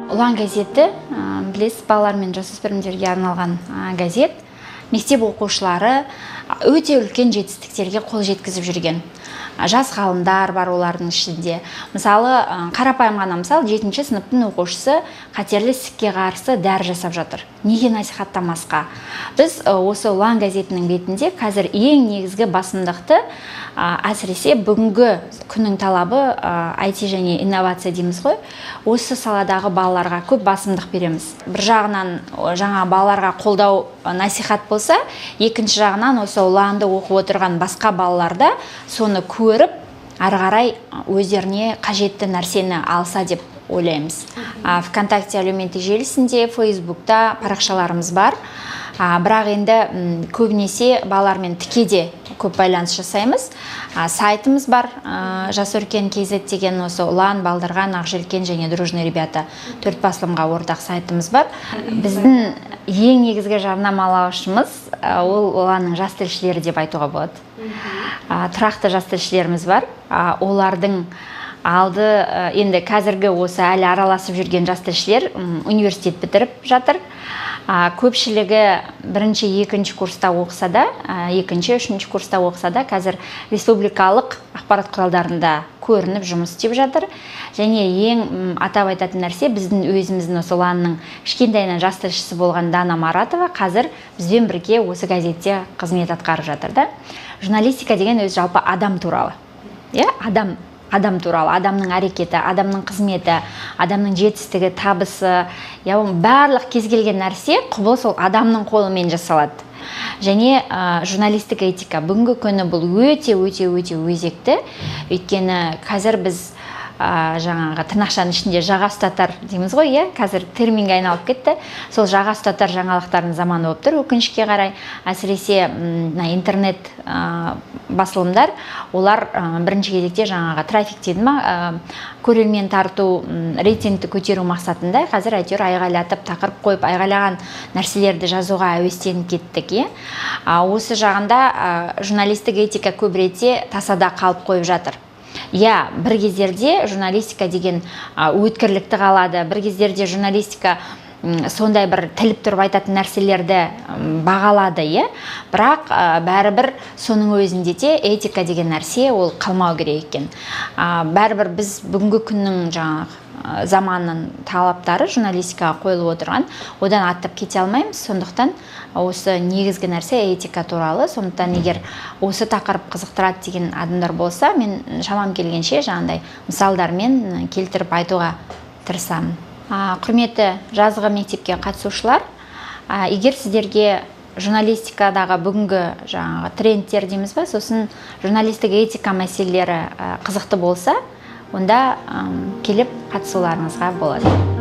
Ұлан газеті, білесіз, балалар мен жасөспірімдерге арналған газет. Мектеп оқушылары өте үлкен жетістіктерге қол жеткізіп жүрген. Жас ғалымдар бар олардың ішінде. Мысалы, қарапайым ғана мысал, 7-ші сыныптың оқушысы қатерлі ісікке қарсы дәрі жасап жатыр. Неге насихаттамасқа? Біз осы Ұлан газетінің бетінде қазір ең негізгі басымдықты, әсіресе бүгінгі күннің талабы IT және инновация дейміз ғой, осы саладағы балаларға көп басымдық береміз. Бір жағынан жаңа балаларға қолдау насихат болса, екінші жағынан осы Ұланды оқып отырған басқа балаларда соны көріп, ары қарай өздеріне қажетті нәрсені алса деп ойлаймыз. ВКонтакте әлеуметтік желісінде, Фейсбукта парақшаларымыз бар. Бірақ енді көбінесе балалармен тікеде көп байланыс жасаймыз. Сайтымыз бар, жасөркен.kz деген осы Ұлан, Балдырған, Ақжелкен және Дружный ребята 4 басылымға ортақ сайтымыз бар. Біздің ең негізгі жарнамалаушымыз ол Ұланның жас тілшілері деп айтуға болады. Тұрақты жас тілшілеріміз бар. Олардың алды енді қазіргі осы әлі араласып жүрген жас тілшілер университет бітіріп жатыр. Көпшілігі бірінші, екінші курста оқыса да, екінші, үшінші курста оқыса да, қазір республикалық ақпарат құралдарында көрініп жұмыс істеп жатыр. Және ең атап айтатын нәрсе, біздің өзіміздің осы Ұланның кішкентайынан жас тілшісі болған Дана Маратова қазір бізбен бірге осы газетте қызмет атқарып жатыр да. Журналистика деген өзі жалпы адам туралы. Адам туралы, адамның әрекеті, адамның қызметі, адамның жетістігі, табысы, барлық кез келген нәрсе құбылыс ол адамның қолымен жасалады. Және журналистік этика бүгінгі күні бұл өте өзекті. Өйткені қазір біз жаңағы тырнақшаның ішінде жаға ұстатар дейміз ғой, қазір терминге айналып кетті. Сол жаға ұстатар жаңалықтардың заманы болып тұр, өкінішке қарай. Әсіресе интернет басылымдар, олар бірінші кезекте жаңағы трафик дейді ма, көрермен тарту, рейтингті көтеру мақсатында қазір әйтеуір айғайлатып, тақырып қойып, айғайлаған нәрселерді жазуға әуестеніп кеттік. Осы жағында журналистік этика көбірете тасада қалып қойып жатыр. Бір кездерде журналистика деген өткірлікті қалады, бір кездерде журналистика сондай бір тіліп тұрып айтатын нәрселерді бағалады, бірақ бәрібір соның өзінде де этика деген нәрсе ол қалмау керек екен. Бәрібір біз бүгінгі күннің заманның талаптары журналистикаға қойылып отырған, одан аттап кете алмаймыз. Сондықтан осы негізгі нәрсе этика туралы. Сондықтан егер осы тақырып қызықтырады деген адамдар болса, мен шамам келгенше жаңағындай мысалдармен келтіріп айтуға тырысамын. Құрметті жазғы мектепке қатысушылар, егер сіздерге журналистикадағы бүгінгі трендтер дейміз ба, сосын журналистік этика мәселелері қызықты болса, онда келіп қатысуларыңызға болады.